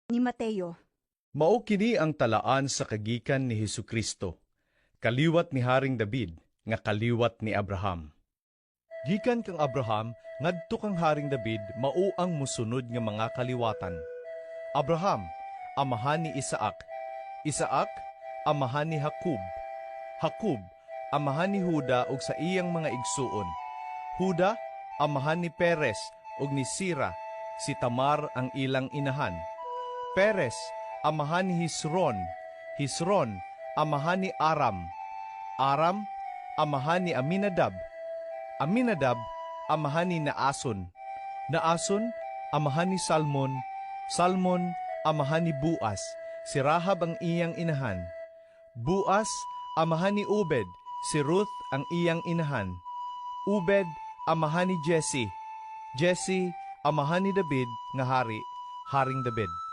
Ni Mateo. Mao kini ang talaan sa kagikan ni Hesukristo, kaliwat ni Haring David, nga kaliwat ni Abraham. Gikan kang Abraham, ngadto kang Haring David, mao ang musunod nga mga kaliwatan. Abraham, amahan ni Isaac. Isaac, amahan ni Jacob. Jacob, amahan ni Juda ug sa iyang mga igsuon. Juda, amahan ni Perez ug ni Sira, si Tamar ang ilang inahan. Perez, amahan ni Hesron. Hesron, amahan ni Aram. Aram, amahan ni Aminadab. Aminadab, amahan ni Naason. Naason, amahan ni Salmon. Salmon, amahan ni Boaz. Si Rahab ang iyang inahan. Boaz, amahan ni Obed. Si Ruth ang iyang inahan. Obed, amahan ni Jesse. Jesse, amahan ni David nga hari, Haring David.